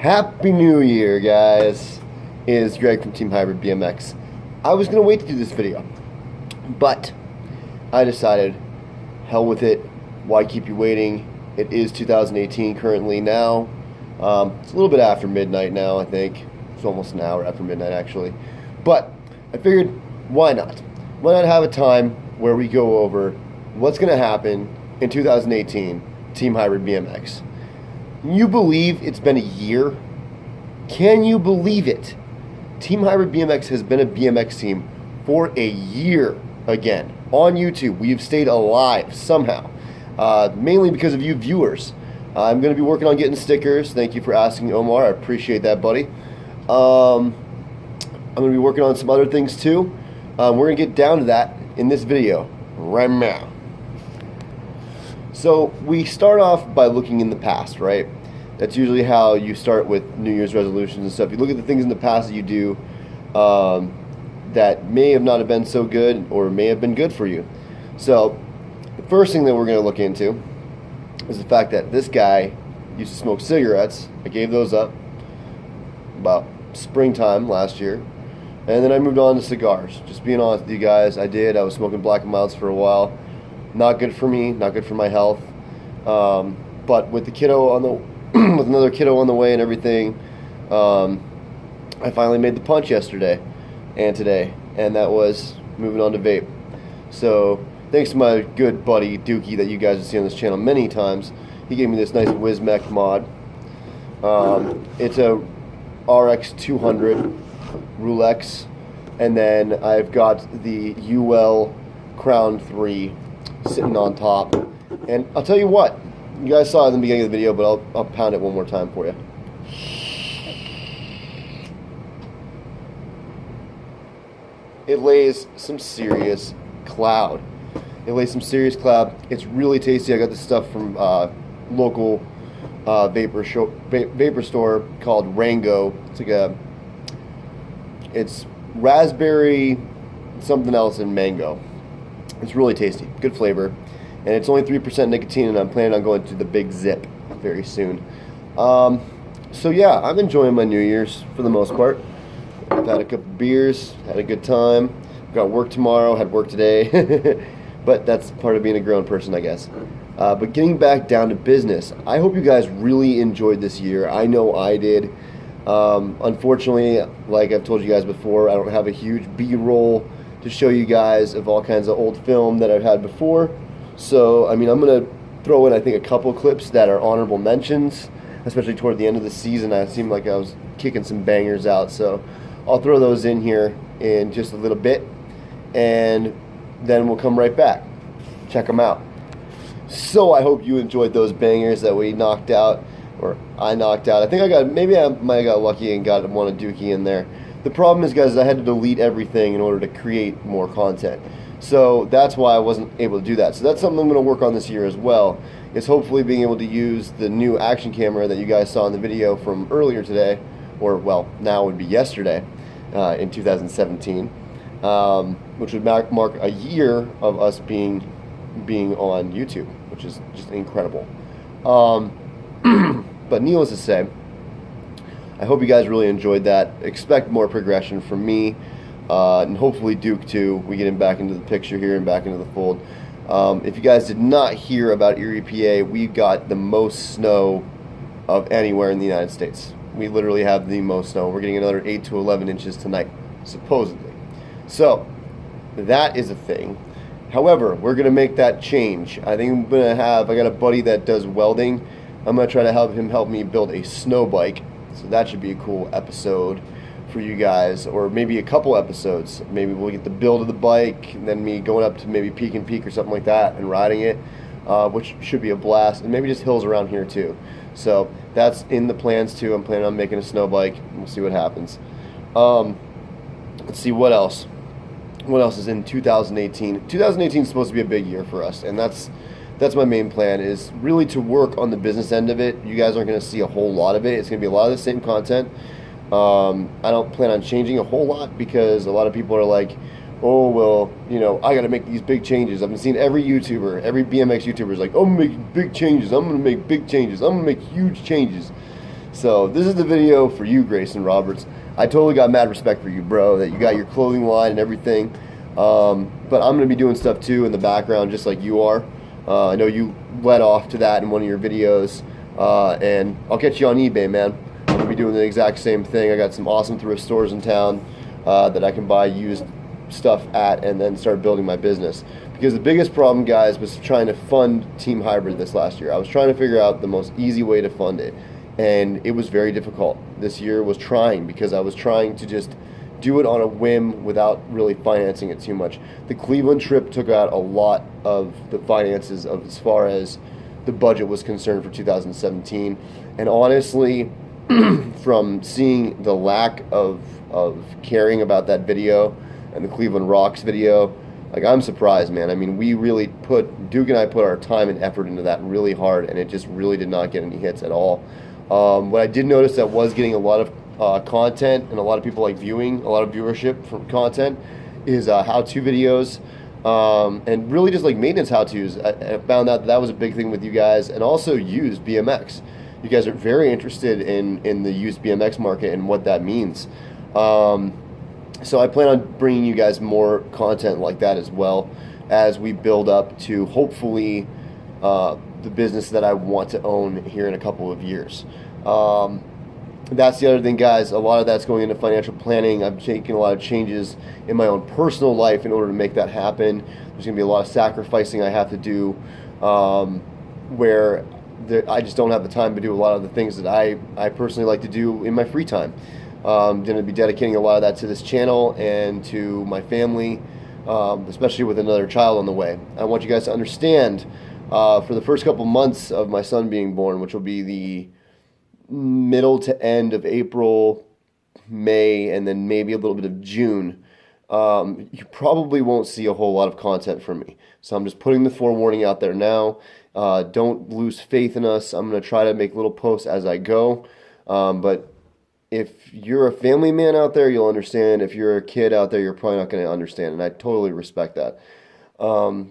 Happy New Year, guys. It is Greg from Team Hybrid BMX. I was going to wait to do this video, but I decided, hell with it. Why keep you waiting? It is 2018 currently now. It's a little bit after midnight now, I think. It's almost an hour after midnight, actually. But I figured, why not? Why not have a time where we go over what's going to happen in 2018 Team Hybrid BMX? You believe it's been a year? Can you believe it? Team Hybrid BMX has been a BMX team for a year again. On YouTube, we've stayed alive somehow, mainly because of you viewers. I'm going to be working on getting stickers. Thank you for asking, Omar. I appreciate that, buddy. I'm going to be working on some other things too. We're going to get down to that in this video right now. So we start off by looking in the past, right? That's usually how you start with New Year's resolutions and stuff. You look at the things in the past that you do that may have not have been so good or may have been good for you. So the first thing that we're going to look into is the fact that this guy used to smoke cigarettes. I gave those up about springtime last year. And then I moved on to cigars. Just being honest with you guys, I was smoking Black & Milds for a while. Not good for me, not good for my health. But with the kiddo on the with another kiddo on the way and everything, I finally made the punch yesterday and today, and that was moving on to vape. So thanks to my good buddy Dookie that you guys have seen on this channel many times. He gave me this nice Wismec mod. It's a RX 200 Rulex, and then I've got the UL Crown 3 sitting on top. And I'll tell you what, you guys saw it in the beginning of the video, but I'll pound it one more time for you. It lays some serious cloud. It's really tasty. I got this stuff from local vapor store called Rango. It's raspberry, something else, and mango. It's really tasty, good flavor, and it's only 3% nicotine, and I'm planning on going to the Big Zip very soon. So yeah, I'm enjoying my New Year's for the most part. I've had a couple beers, had a good time. Got work tomorrow, had work today, but that's part of being a grown person, I guess. But getting back down to business, I hope you guys really enjoyed this year. I know I did. Unfortunately, like I've told you guys before, I don't have a huge B-roll to show you guys of all kinds of old film that I've had before. So, I mean, I'm going to throw in, I think, a couple clips that are honorable mentions, especially toward the end of the season. I seemed like I was kicking some bangers out, so I'll throw those in here in just a little bit, and then we'll come right back. Check them out. So I hope you enjoyed those bangers that we knocked out, or I knocked out. I think maybe I might have got lucky and got one of Dookie in there. The problem is, guys, I had to delete everything in order to create more content. So that's why I wasn't able to do that. So that's something I'm going to work on this year as well, is hopefully being able to use the new action camera that you guys saw in the video from earlier today, or, well, now would be yesterday, in 2017, which would mark a year of us being on YouTube, which is just incredible. But needless to say, I hope you guys really enjoyed that. Expect more progression from me, and hopefully Duke too. We get him back into the picture here and back into the fold. If you guys did not hear about Erie, PA, we've got the most snow of anywhere in the United States. We literally have the most snow. We're getting another 8 to 11 inches tonight, supposedly. So that is a thing. However, we're going to make that change. I think I got a buddy that does welding. I'm going to try to help me build a snow bike. So that should be a cool episode for you guys, or maybe a couple episodes. Maybe we'll get the build of the bike, and then me going up to maybe Peak and Peak or something like that and riding it, which should be a blast, and maybe just hills around here too. So that's in the plans too. I'm planning on making a snow bike. We'll see what happens. Let's see what else. What else is in 2018? 2018 is supposed to be a big year for us, and that's my main plan, is really to work on the business end of it. You guys aren't going to see a whole lot of it. It's going to be a lot of the same content. I don't plan on changing a whole lot, because a lot of people are like, oh, well, you know, I got to make these big changes. I've been seeing every YouTuber, every BMX YouTuber is like, oh, I'm making big changes. I'm going to make big changes. I'm going to make huge changes. So this is the video for you, Grayson Roberts. I totally got mad respect for you, bro, that you got your clothing line and everything. But I'm going to be doing stuff too in the background, just like you are. I know you led off to that in one of your videos, and I'll get you on eBay, man. I'm going to be doing the exact same thing. I got some awesome thrift stores in town that I can buy used stuff at and then start building my business. Because the biggest problem, guys, was trying to fund Team Hybrid this last year. I was trying to figure out the most easy way to fund it, and it was very difficult. This year was trying because I was trying to just do it on a whim without really financing it too much. The Cleveland trip took out a lot of the finances of as far as the budget was concerned for 2017. And honestly, from seeing the lack of caring about that video and the Cleveland Rocks video, like, I'm surprised, man. I mean, Duke and I put our time and effort into that really hard, and it just really did not get any hits at all. What I did notice that was getting a lot of content and a lot of people like viewing, a lot of viewership from content is how-to videos, and really just like maintenance how-tos. I found out that was a big thing with you guys, and also used BMX. You guys are very interested in the used BMX market and what that means. So I plan on bringing you guys more content like that as well as we build up to hopefully the business that I want to own here in a couple of years. That's the other thing, guys. A lot of that's going into financial planning. I'm taking a lot of changes in my own personal life in order to make that happen. There's going to be a lot of sacrificing I have to do where I just don't have the time to do a lot of the things that I personally like to do in my free time. I'm going to be dedicating a lot of that to this channel and to my family, especially with another child on the way. I want you guys to understand for the first couple months of my son being born, which will be the middle to end of April, May, and then maybe a little bit of June, you probably won't see a whole lot of content from me. So I'm just putting the forewarning out there now. Don't lose faith in us. I'm going to try to make little posts as I go. But if you're a family man out there, you'll understand. If you're a kid out there, you're probably not going to understand. And I totally respect that.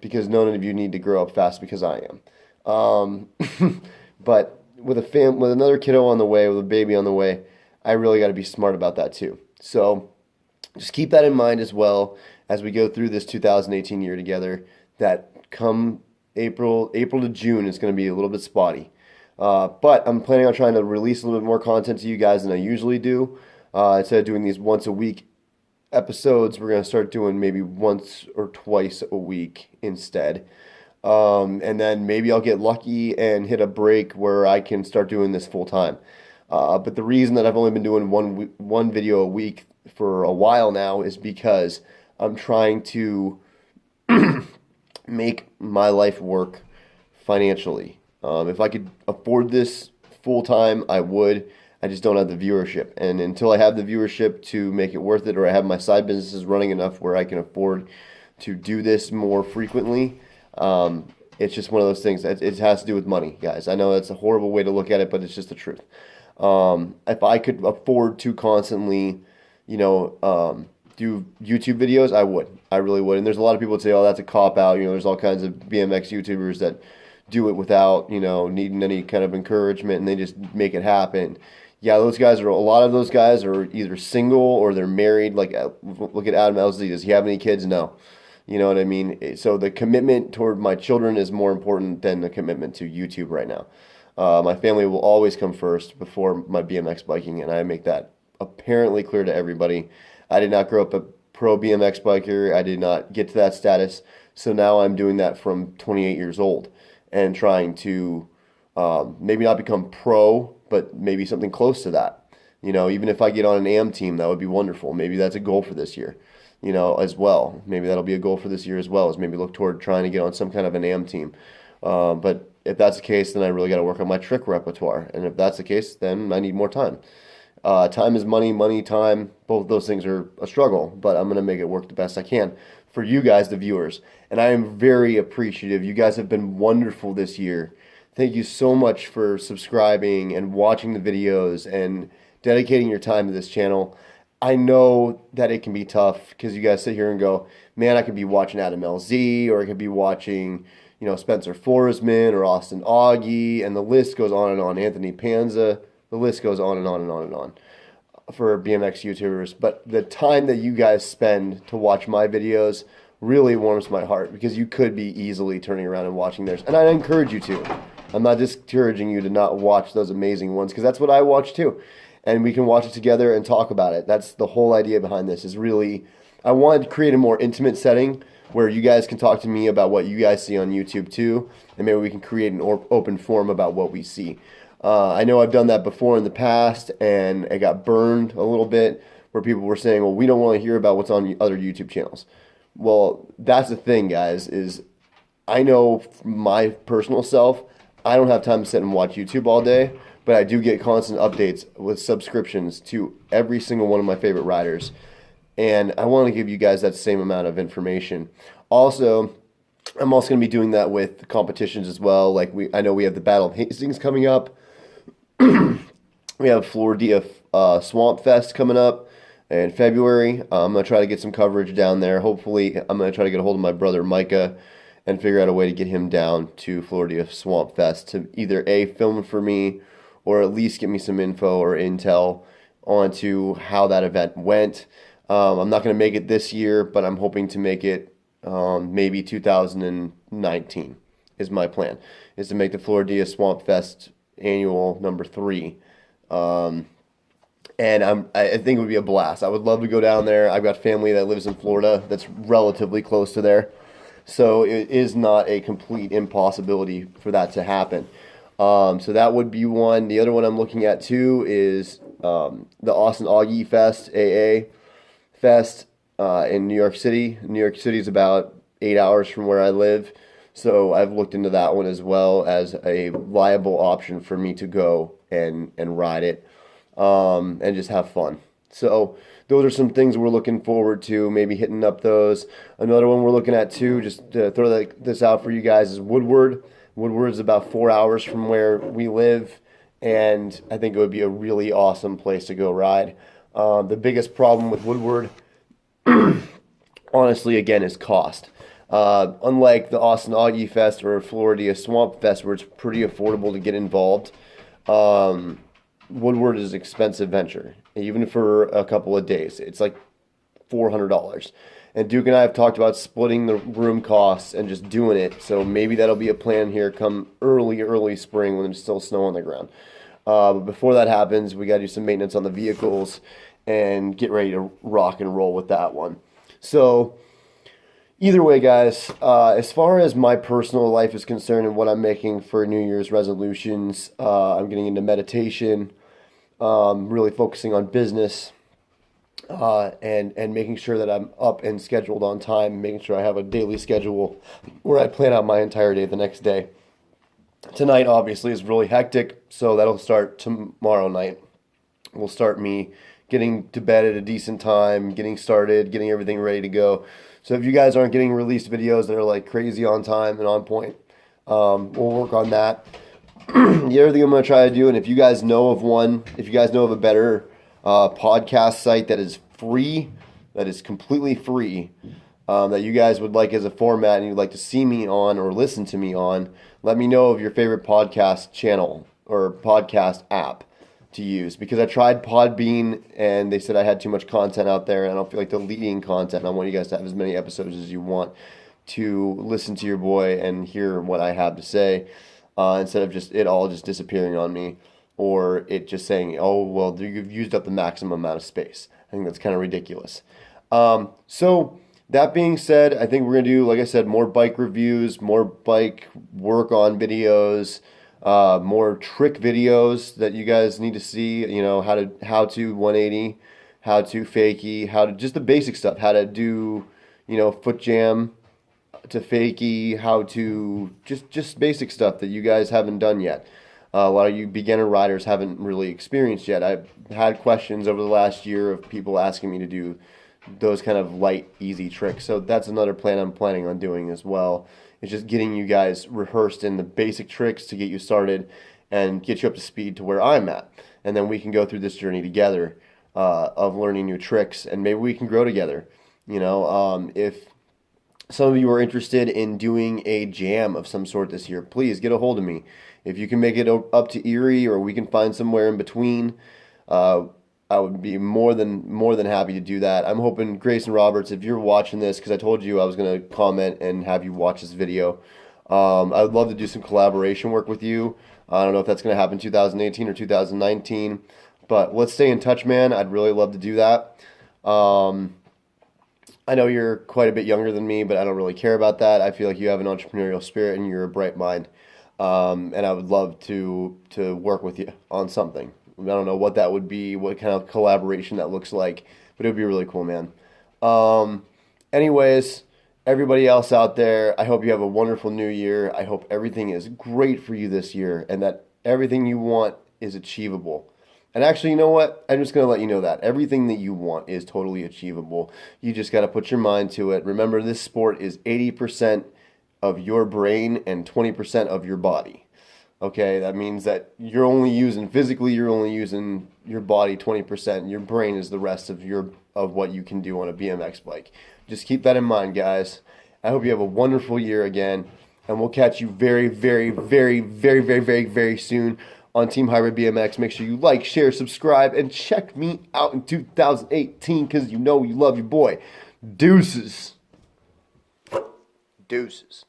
Because none of you need to grow up fast because I am. But with another kiddo on the way, with a baby on the way, I really got to be smart about that too. So just keep that in mind as well as we go through this 2018 year together, that come April to June is going to be a little bit spotty. But I'm planning on trying to release a little bit more content to you guys than I usually do. Instead of doing these once a week episodes, we're going to start doing maybe once or twice a week instead. And then maybe I'll get lucky and hit a break where I can start doing this full time. But the reason that I've only been doing one video a week for a while now is because I'm trying to make my life work financially. If I could afford this full time, I would. I just don't have the viewership. And until I have the viewership to make it worth it, or I have my side businesses running enough where I can afford to do this more frequently, it's just one of those things. It has to do with money, guys. I know that's a horrible way to look at it, but it's just the truth. If I could afford to constantly, do YouTube videos, I would. I really would. And there's a lot of people that say, oh, that's a cop-out. There's all kinds of BMX YouTubers that do it without, needing any kind of encouragement, and they just make it happen. Yeah, a lot of those guys are either single or they're married. Like, look at Adam LZ. Does he have any kids? No. You know what I mean? So the commitment toward my children is more important than the commitment to YouTube right now. My family will always come first before my BMX biking, and I make that apparently clear to everybody. I did not grow up a pro BMX biker. I did not get to that status. So now I'm doing that from 28 years old and trying to maybe not become pro, but maybe something close to that. Even if I get on an AM team, that would be wonderful. Maybe that's a goal for this year, as well. Maybe that'll be a goal for this year as well, is maybe look toward trying to get on some kind of an AM team. But if that's the case, then I really got to work on my trick repertoire. And if that's the case, then I need more time. Time is money, money, time. Both of those things are a struggle, but I'm going to make it work the best I can for you guys, the viewers. And I am very appreciative. You guys have been wonderful this year. Thank you so much for subscribing and watching the videos and dedicating your time to this channel. I know that it can be tough because you guys sit here and go, man, I could be watching Adam LZ, or I could be watching, Spencer Forsman or Austin Augie, and the list goes on and on. Anthony Panza. The The list goes on and on and on and on for BMX YouTubers. But the time that you guys spend to watch my videos really warms my heart, because you could be easily turning around and watching theirs. And I encourage you to. I'm not discouraging you to not watch those amazing ones, because that's what I watch too. And we can watch it together and talk about it. That's the whole idea behind this, is really, I wanted to create a more intimate setting where you guys can talk to me about what you guys see on YouTube too, and maybe we can create an open forum about what we see. I know I've done that before in the past, and it got burned a little bit, where people were saying, well, we don't want to hear about what's on other YouTube channels. Well, that's the thing, guys, is I know my personal self, I don't have time to sit and watch YouTube all day, but I do get constant updates with subscriptions to every single one of my favorite riders. And I want to give you guys that same amount of information. Also, I'm also going to be doing that with competitions as well. Like I know we have the Battle of Hastings coming up. We have Florida Swamp Fest coming up in February. I'm going to try to get some coverage down there. Hopefully, I'm going to try to get a hold of my brother Micah and figure out a way to get him down to Florida Swamp Fest to either A, film for me, or at least get me some info or intel onto how that event went. I'm not going to make it this year, but I'm hoping to make it maybe 2019 is my plan, is to make the Florida Swamp Fest annual number 3. And I think it would be a blast. I would love to go down there. I've got family that lives in Florida that's relatively close to there. So it is not a complete impossibility for that to happen. So that would be one. The other one I'm looking at too is the Austin Augie Fest, AA Fest in New York City. New York City is about 8 hours from where I live. So I've looked into that one as well as a viable option for me to go and ride it and just have fun. So those are some things we're looking forward to, maybe hitting up those. Another one we're looking at too, just to throw this out for you guys, is Woodward. Woodward is about 4 hours from where we live, and I think it would be a really awesome place to go ride. The biggest problem with Woodward, honestly, again, is cost. Unlike the Austin Augie Fest or Florida Swamp Fest, where it's pretty affordable to get involved, Woodward is an expensive venture, even for a couple of days. It's like $400. And Duke and I have talked about splitting the room costs and just doing it. So maybe that'll be a plan here come early spring when there's still snow on the ground. But before that happens, we got to do some maintenance on the vehicles and get ready to rock and roll with that one. So either way, guys, as far as my personal life is concerned and what I'm making for New Year's resolutions, I'm getting into meditation, really focusing on business, and making sure that I'm up and scheduled on time, making sure I have a daily schedule where I plan out my entire day the next day. Tonight, obviously, is really hectic, so that'll start tomorrow night. Will start me getting to bed at a decent time, getting started, getting everything ready to go. So if you guys aren't getting released videos that are like crazy on time and on point, we'll work on that. The other thing I'm going to try to do, and if you guys know of one, if you guys know of a better podcast site that is free, that is completely free, that you guys would like as a format and you'd like to see me on or listen to me on, let me know of your favorite podcast channel or podcast app to use, because I tried Podbean and they said I had too much content out there and I don't feel like deleting content. I want you guys to have as many episodes as you want to listen to your boy and hear what I have to say, instead of just it all just disappearing on me, or it just saying, oh, well, you've used up the maximum amount of space. I think that's kind of ridiculous. So that being said, I think we're going to do, like I said, more bike reviews, more bike work on videos, more trick videos that you guys need to see, you know, how to 180, how to fakie, how to just the basic stuff, how to do, you know, foot jam to fakie, how to just basic stuff that you guys haven't done yet. A lot of you beginner riders haven't really experienced yet. I've had questions over the last year of people asking me to do those kind of light, easy tricks. So that's another plan I'm planning on doing as well. It's just getting you guys rehearsed in the basic tricks to get you started and get you up to speed to where I'm at. And then we can go through this journey together of learning new tricks, and maybe we can grow together. You know, if some of you are interested in doing a jam of some sort this year, please get a hold of me. If you can make it up to Erie, or we can find somewhere in between, uh, I would be more than happy to do that. I'm hoping Grayson Roberts, if you're watching this, because I told you I was gonna comment and have you watch this video. I would love to do some collaboration work with you. I don't know if that's gonna happen 2018 or 2019, but let's stay in touch, man. I'd really love to do that. Um, I know you're quite a bit younger than me, but I don't really care about that. I feel like you have an entrepreneurial spirit and you're a bright mind. And I would love to work with you on something. I don't know what that would be, what kind of collaboration that looks like, but it would be really cool, man. Um, anyways, everybody else out there, I hope you have a wonderful new year. I hope everything is great for you this year and that everything you want is achievable. And actually, you know what? I'm just going to let you know that everything that you want is totally achievable. You just got to put your mind to it. Remember, this sport is 80% of your brain and 20% of your body. Okay, that means that you're only using physically, you're only using your body 20%. Your brain is the rest of what you can do on a BMX bike. Just keep that in mind, guys. I hope you have a wonderful year again, and we'll catch you very, very, very, very, very, very, very soon on Team Hybrid BMX. Make sure you like, share, subscribe, and check me out in 2018 because you know you love your boy. Deuces. Deuces.